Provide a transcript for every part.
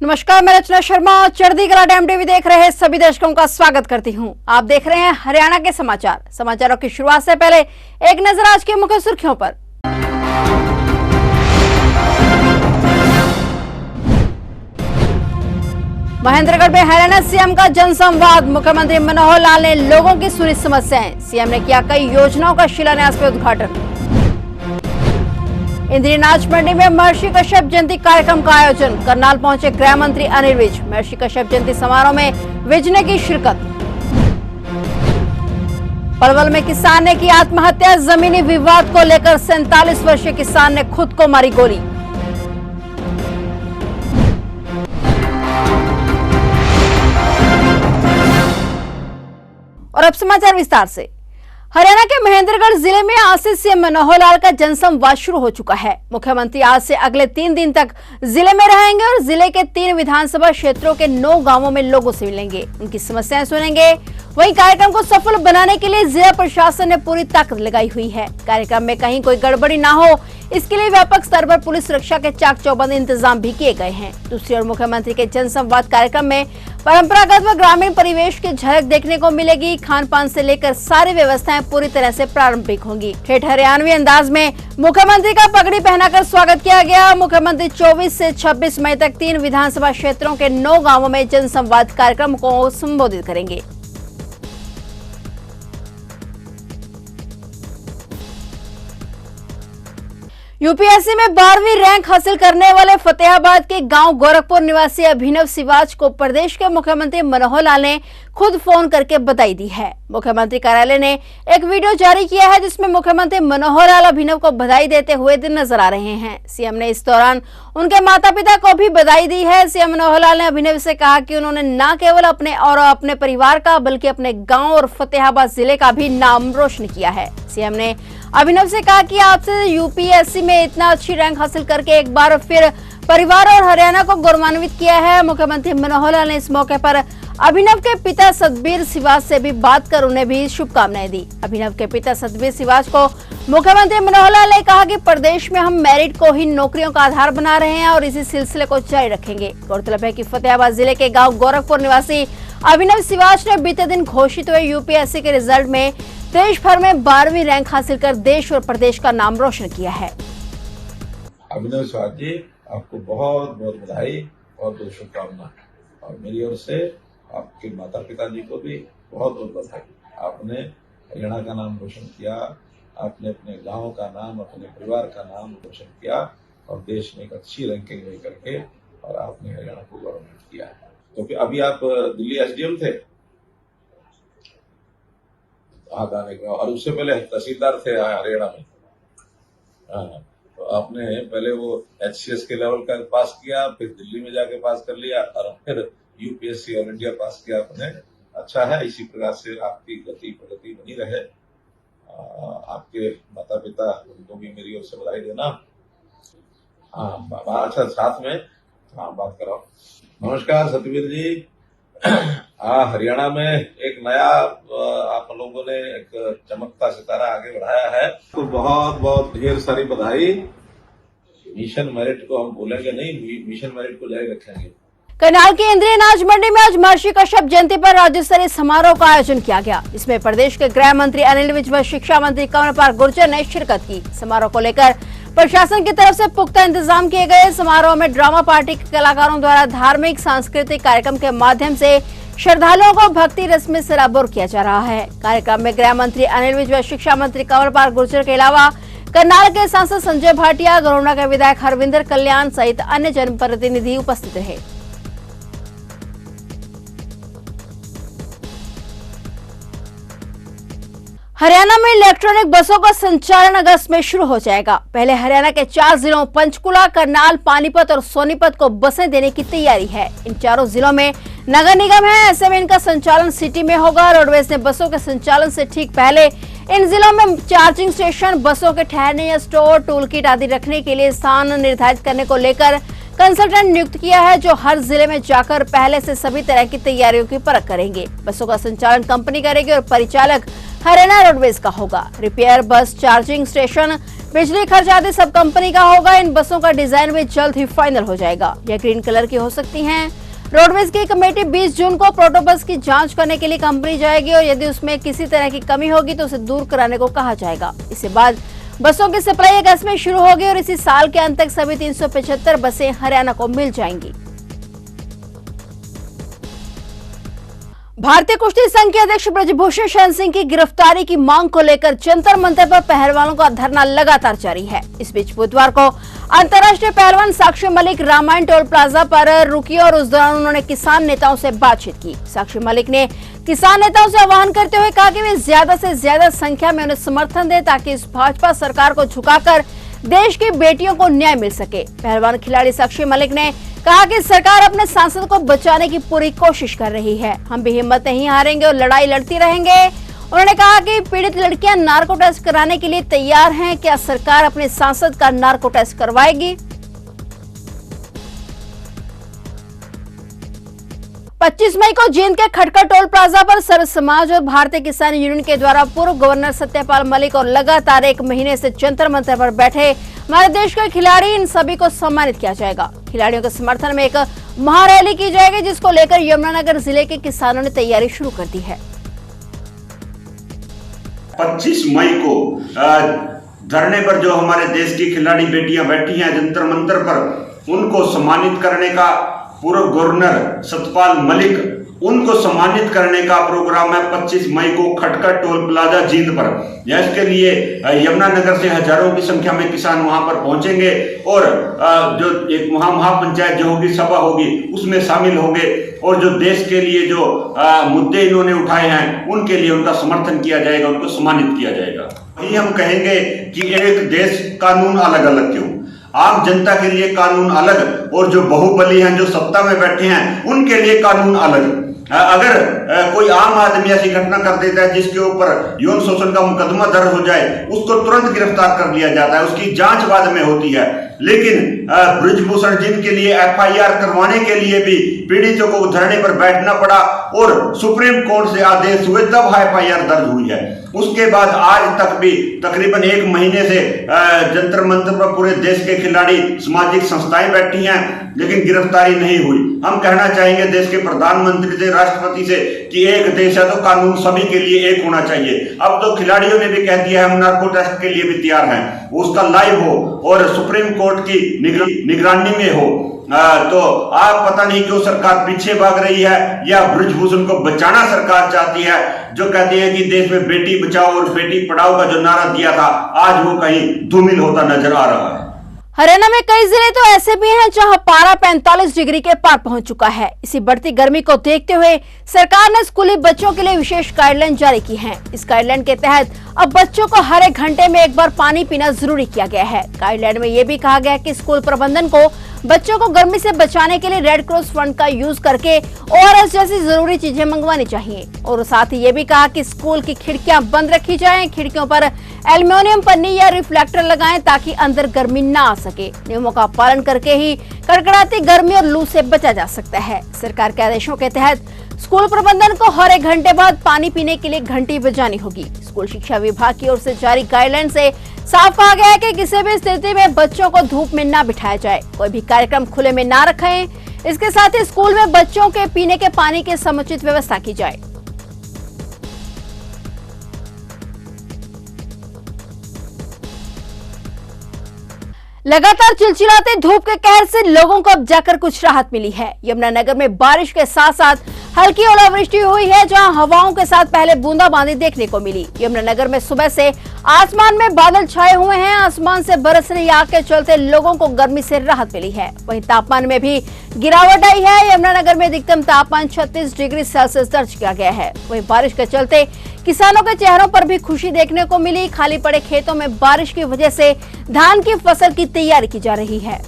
नमस्कार, मैं रचना शर्मा। चढ़ती कला टाइम टीवी देख रहे सभी दर्शकों का स्वागत करती हूं। आप देख रहे हैं हरियाणा के समाचार। समाचारों की शुरुआत से पहले एक नजर आज की मुख्य सुर्खियों पर। महेंद्रगढ़ में हरियाणा सीएम का जनसंवाद। मुख्यमंत्री मनोहर लाल ने लोगों की सुनी समस्याएं। सीएम ने किया कई योजनाओं का शिलान्यास व उद्घाटन। इंद्री नाच मंडी में महर्षि कश्यप जयंती कार्यक्रम का आयोजन। करनाल पहुंचे गृह मंत्री अनिल विज। महर्षि कश्यप जयंती समारोह में विज ने की शिरकत। पलवल में किसान ने की आत्महत्या। जमीनी विवाद को लेकर 47 वर्षीय किसान ने खुद को मारी गोली। और अब समाचार विस्तार से। हरियाणा के महेंद्रगढ़ जिले में आज से सीएम मनोहर लाल का जनसंवाद शुरू हो चुका है। मुख्यमंत्री आज से अगले 3 दिन तक जिले में रहेंगे और जिले के 3 विधानसभा क्षेत्रों के 9 गांवों में लोगों से मिलेंगे, उनकी समस्याएं सुनेंगे। वहीं कार्यक्रम को सफल बनाने के लिए जिला प्रशासन ने पूरी ताकत लगाई हुई है। कार्यक्रम में कहीं कोई गड़बड़ी ना हो, इसके लिए व्यापक स्तर पर पुलिस सुरक्षा के चाक चौबंद इंतजाम भी किए गए हैं। दूसरी ओर मुख्यमंत्री के जनसंवाद कार्यक्रम में परंपरागत व ग्रामीण परिवेश की झलक देखने को मिलेगी। खान पान से लेकर सारी व्यवस्थाएं पूरी तरह से पारंपरिक होंगी। ठेठ हरियाणवी अंदाज में मुख्यमंत्री का पगड़ी पहनाकर स्वागत किया गया। मुख्यमंत्री 24 से 26 मई तक 3 विधानसभा क्षेत्रों के 9 गाँवों में जनसंवाद कार्यक्रम को संबोधित करेंगे। यूपीएससी में 12वीं रैंक हासिल करने वाले फतेहाबाद के गांव गोरखपुर निवासी अभिनव सिवाच को प्रदेश के मुख्यमंत्री मनोहर लाल ने खुद फोन करके बधाई दी है। मुख्यमंत्री कार्यालय ने एक वीडियो जारी किया है जिसमें मुख्यमंत्री मनोहर लाल अभिनव को बधाई देते हुए नजर आ रहे हैं। सीएम ने इस दौरान उनके माता पिता को भी बधाई दी है। सीएम मनोहर लाल ने अभिनव से कहा कि उन्होंने न केवल अपने परिवार का बल्कि अपने गाँव और फतेहाबाद जिले का भी नाम रोशन किया है। सीएम ने अभिनव से कहा कि आपसे यूपीएससी में इतना अच्छी रैंक हासिल करके एक बार फिर परिवार और हरियाणा को गौरवान्वित किया है। मुख्यमंत्री मनोहर लाल ने इस मौके पर अभिनव के पिता सतबीर सिवाच से भी बात कर उन्हें भी शुभकामनाएं दी। अभिनव के पिता सतबीर सिवाच को मुख्यमंत्री मनोहर लाल ने कहा कि प्रदेश में हम मेरिट को ही नौकरियों का आधार बना रहे हैं और इसी सिलसिले को जारी रखेंगे। गौरतलब है कि फतेहाबाद जिले के गाँव गोरखपुर निवासी अभिनव सिवाच ने बीते दिन घोषित हुए यूपीएससी के रिजल्ट में देश भर में 12वीं रैंक हासिल कर देश और प्रदेश का नाम रोशन किया है। अभिनव सिवाच जी, आपको बहुत बहुत बधाई और बहुत शुभकामनाएं। और मेरी ओर से आपके माता पिता जी को भी बहुत बहुत बधाई। आपने हरियाणा का नाम रोशन किया, आपने अपने गांव का नाम, अपने परिवार का नाम रोशन किया और देश में एक अच्छी रैंकिंग लेकर के और आपने हरियाणा को गौरवान्वित किया है। क्योंकि अभी आप दिल्ली एसडीएम थे और उससे पहले तहसीलदार थे हरियाणा में। तो आपने पहले वो एचसीएस के लेवल का पास किया, फिर दिल्ली में जाके पास कर लिया और फिर यूपीएससी ऑल इंडिया पास किया आपने। अच्छा है, इसी प्रकार से आपकी गति प्रगति बनी रहे। आपके माता पिता उनको भी मेरी ओर से बधाई देना। हाँ, अच्छा, साथ में बात कराओ। नमस्कार सतबीर जी। हरियाणा में एक नया आप लोगों ने एक चमकता सितारा आगे बढ़ाया है, तो बहुत बहुत ढेर सारी बधाई। मिशन मेरिट को हम भूलेंगे नहीं, मिशन मेरिट को जारी रखेंगे। करनाल की इंद्री नाच मंडी में आज महर्षि कश्यप जयंती पर राज्य स्तरीय समारोह का आयोजन किया गया। इसमें प्रदेश के गृह मंत्री अनिल विज व शिक्षा मंत्री कमलपाल गुर्जर ने शिरकत की। समारोह को लेकर प्रशासन की तरफ से पुख्ता इंतजाम किए गए। समारोह में ड्रामा पार्टी के कलाकारों द्वारा धार्मिक सांस्कृतिक कार्यक्रम के माध्यम से श्रद्धालुओं को भक्ति रस में सराबोर किया जा रहा है। कार्यक्रम में गृह मंत्री अनिल विज व शिक्षा मंत्री कमलपाल गुर्जर के अलावा करनाल के सांसद संजय भाटिया, गरोडा के विधायक हरविंदर कल्याण सहित अन्य जनप्रतिनिधि उपस्थित रहे। हरियाणा में इलेक्ट्रॉनिक बसों का संचालन अगस्त में शुरू हो जाएगा। पहले हरियाणा के 4 जिलों पंचकुला, करनाल, पानीपत और सोनीपत को बसें देने की तैयारी है। इन चारों जिलों में नगर निगम है, ऐसे में इनका संचालन सिटी में होगा। रोडवेज ने बसों के संचालन से ठीक पहले इन जिलों में चार्जिंग स्टेशन, बसों के ठहरने या स्टोर, टूल किट आदि रखने के लिए स्थान निर्धारित करने को लेकर कंसल्टेंट नियुक्त किया है, जो हर जिले में जाकर पहले से सभी तरह की तैयारियों की परख करेंगे। बसों का संचालन कंपनी करेगी और परिचालक हरियाणा रोडवेज का होगा। रिपेयर बस, चार्जिंग स्टेशन, बिजली खर्च आदि सब कंपनी का होगा। इन बसों का डिजाइन भी जल्द ही फाइनल हो जाएगा। यह ग्रीन कलर की हो सकती हैं। रोडवेज की कमेटी 20 जून को प्रोटोबस की जांच करने के लिए कंपनी जाएगी और यदि उसमें किसी तरह की कमी होगी तो उसे दूर कराने को कहा जाएगा। इसके बाद बसों की सप्लाई अगस्त में शुरू होगी और इसी साल के अंत तक सभी 375 बसें हरियाणा को मिल जाएंगी। भारतीय कुश्ती संघ के अध्यक्ष ब्रजभूषण शरण सिंह की गिरफ्तारी की मांग को लेकर जंतर मंतर पर पहलवानों का धरना लगातार जारी है। इस बीच बुधवार को अंतर्राष्ट्रीय पहलवान साक्षी मलिक रामायण टोल प्लाजा पर रुकी और उस दौरान उन्होंने किसान नेताओं से बातचीत की। साक्षी मलिक ने किसान नेताओं से आह्वान करते हुए कहा कि वे ज्यादा से ज्यादा संख्या में उन्हें समर्थन दें ताकि इस भाजपा सरकार को झुकाकर देश की बेटियों को न्याय मिल सके। पहलवान खिलाड़ी साक्षी मलिक ने कहा कि सरकार अपने सांसद को बचाने की पूरी कोशिश कर रही है। हम भी हिम्मत नहीं हारेंगे और लड़ाई लड़ती रहेंगे। उन्होंने कहा कि पीड़ित लड़कियां नार्को टेस्ट कराने के लिए तैयार हैं। क्या सरकार अपने सांसद का नार्को टेस्ट करवाएगी? 25 मई को जींद के खटकर टोल प्लाजा पर सर्व समाज और भारतीय किसान यूनियन के द्वारा पूर्व गवर्नर सत्यपाल मलिक और लगातार 1 महीने से जंतर मंतर पर बैठे हमारे देश के खिलाड़ी, इन सभी को सम्मानित किया जाएगा। खिलाड़ियों के समर्थन में एक महारैली की जाएगी जिसको लेकर यमुनानगर जिले के किसानों ने तैयारी शुरू कर दी है। 25 मई को धरने पर जो हमारे देश की खिलाड़ी बेटियां बैठी हैं जंतर मंतर पर, उनको सम्मानित करने का, पूर्व गवर्नर सत्यपाल मलिक उनको सम्मानित करने का प्रोग्राम है 25 मई को खटकर टोल प्लाजा जींद पर। इसके लिए यमुनानगर से हजारों की संख्या में किसान वहां पर पहुंचेंगे और जो एक महापंचायत जो होगी, सभा होगी, उसमें शामिल होंगे और जो देश के लिए जो मुद्दे इन्होंने उठाए हैं उनके लिए उनका समर्थन किया जाएगा, उनको सम्मानित किया जाएगा। वही हम कहेंगे कि एक देश कानून अलग अलग क्यों, आम जनता के लिए कानून अलग और जो बाहुबली हैं, जो सत्ता में बैठे हैं, उनके लिए कानून अलग। अगर कोई आम आदमी ऐसी घटना कर देता है जिसके ऊपर यौन शोषण का मुकदमा दर्ज हो जाए, उसको तुरंत गिरफ्तार कर लिया जाता है, उसकी जांच बाद में होती है। लेकिन ब्रजभूषण जिनके लिए FIR करवाने के लिए भी पीड़ितों को धरने पर बैठना पड़ा और सुप्रीम कोर्ट से आदेश हुए तब FIR दर्ज हुई है। उसके बाद आज तक भी तकरीबन 1 महीने से जंतर मंतर पर पूरे देश के खिलाड़ी, सामाजिक संस्थाएं बैठी हैं, लेकिन गिरफ्तारी नहीं हुई। हम कहना चाहेंगे देश के प्रधानमंत्री से, राष्ट्रपति से कि एक देश है तो कानून सभी के लिए एक होना चाहिए। अब तो खिलाड़ियों ने भी कह दिया है हम नार्को टेस्ट के लिए भी तैयार हैं, उसका लाइव हो और सुप्रीम कोर्ट की निगरानी में हो। तो आप पता नहीं क्यों सरकार पीछे भाग रही है या ब्रजभूषण को बचाना सरकार चाहती है, जो कहती है कि देश में बेटी बचाओ और बेटी पढ़ाओ का जो नारा दिया था आज वो कहीं धूमिल होता नजर आ रहा है। हरियाणा में कई जिले तो ऐसे भी हैं जहां पारा 45 डिग्री के पार पहुंच चुका है। इसी बढ़ती गर्मी को देखते हुए सरकार ने स्कूली बच्चों के लिए विशेष गाइडलाइन जारी की है। इस गाइडलाइन के तहत अब बच्चों को हर 1 घंटे में एक बार पानी पीना जरूरी किया गया है। गाइडलाइन में यह भी कहा गया है कि स्कूल प्रबंधन को बच्चों को गर्मी से बचाने के लिए रेड क्रॉस फंड का यूज करके ORS जैसी जरूरी चीजें मंगवानी चाहिए। और साथ ही ये भी कहा कि स्कूल की खिड़कियां बंद रखी जाएं, खिड़कियों पर एल्युमिनियम पन्नी या रिफ्लेक्टर लगाएं ताकि अंदर गर्मी ना आ सके। नियमों का पालन करके ही कड़कड़ाती गर्मी और लू से बचा जा सकता है। सरकार के आदेशों के तहत स्कूल प्रबंधन को हर 1 घंटे बाद पानी पीने के लिए घंटी बजानी होगी। स्कूल शिक्षा विभाग की ओर से जारी गाइडलाइन से साफ कहा गया है कि किसी भी स्थिति में बच्चों को धूप में ना बिठाया जाए, कोई भी कार्यक्रम खुले में ना रखें। इसके साथ ही स्कूल में बच्चों के पीने के पानी की समुचित व्यवस्था की जाए। लगातार चिलचिलाते धूप के कहर से लोगों को अब जाकर कुछ राहत मिली है। यमुनानगर में बारिश के साथ साथ हल्की ओलावृष्टि हुई है, जहां हवाओं के साथ पहले बूंदाबांदी देखने को मिली। यमुनानगर में सुबह से आसमान में बादल छाए हुए हैं। आसमान से बरस रही आग के चलते लोगों को गर्मी से राहत मिली है। वहीं तापमान में भी गिरावट आई है। यमुनानगर में अधिकतम तापमान 36 डिग्री सेल्सियस दर्ज किया गया है। वहीं बारिश के चलते किसानों के चेहरों पर भी खुशी देखने को मिली। खाली पड़े खेतों में बारिश की वजह से धान की फसल की तैयारी की जा रही है।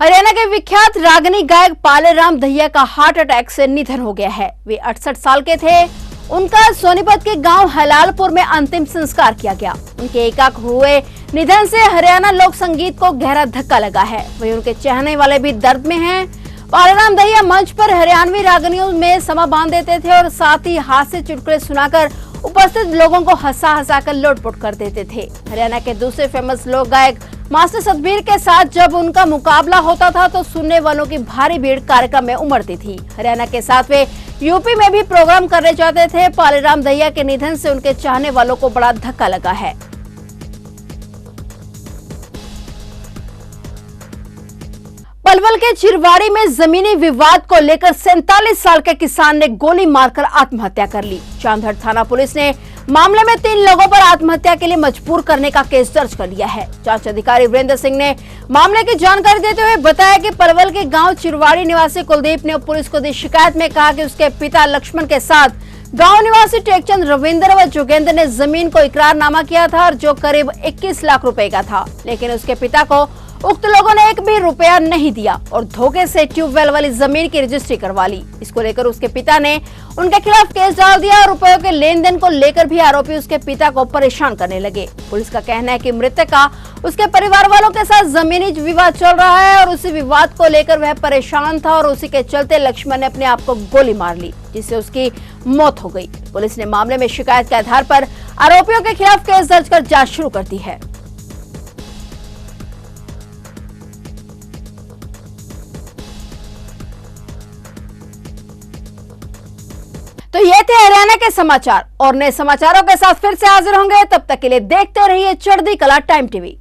हरियाणा के विख्यात रागनी गायक पालेराम दहिया का हार्ट अटैक से निधन हो गया है। वे 68 साल के थे। उनका सोनीपत के गांव हलालपुर में अंतिम संस्कार किया गया। उनके एकाएक हुए निधन से हरियाणा लोक संगीत को गहरा धक्का लगा है। वहीं उनके चाहने वाले भी दर्द में हैं। पालेराम दहिया मंच पर हरियाणवी रागनियों में समा बांध देते थे और साथ ही हास्य चुटकुले सुनाकर उपस्थित लोगों को हंसा हंसा कर लोटपोट कर देते थे। हरियाणा के दूसरे फेमस लोक गायक मास्टर सतबीर के साथ जब उनका मुकाबला होता था तो सुनने वालों की भारी भीड़ कार्यक्रम में उमड़ती थी। हरियाणा के साथ वे यूपी में भी प्रोग्राम करने चाहते थे। पालीराम दहिया के निधन से उनके चाहने वालों को बड़ा धक्का लगा है। पलवल के चिरवाड़ी में जमीनी विवाद को लेकर 47 साल के किसान ने गोली मारकर आत्महत्या कर ली। चांदहर थाना पुलिस ने मामले में 3 लोगों पर आत्महत्या के लिए मजबूर करने का केस दर्ज कर लिया है। जांच अधिकारी वीरेंद्र सिंह ने मामले की जानकारी देते हुए बताया कि पलवल के गांव चिरवाड़ी निवासी कुलदीप ने पुलिस को दी शिकायत में कहा कि उसके पिता लक्ष्मण के साथ गांव निवासी टेकचंद, रविंद्र व जोगेंद्र ने जमीन को इकरारनामा किया था और जो करीब 21 लाख रुपए का था, लेकिन उसके पिता को उक्त लोगों ने 1 भी रुपया नहीं दिया और धोखे से ट्यूबवेल वाली जमीन की रजिस्ट्री करवा ली। इसको लेकर उसके पिता ने उनके खिलाफ केस डाल दिया और रुपयों के लेन देन को लेकर भी आरोपी उसके पिता को परेशान करने लगे। पुलिस का कहना है कि मृतक का उसके परिवार वालों के साथ जमीनी विवाद चल रहा है और उसी विवाद को लेकर वह परेशान था और उसी के चलते लक्ष्मण ने अपने आप को गोली मार ली, जिससे उसकी मौत हो गई। पुलिस ने मामले में शिकायत के आधार पर आरोपियों के खिलाफ केस दर्ज कर जांच शुरू कर दी है। तो ये थे हरियाणा के समाचार और नए समाचारों के साथ फिर से हाजिर होंगे। तब तक के लिए देखते रहिए चढ़ती कला टाइम टीवी।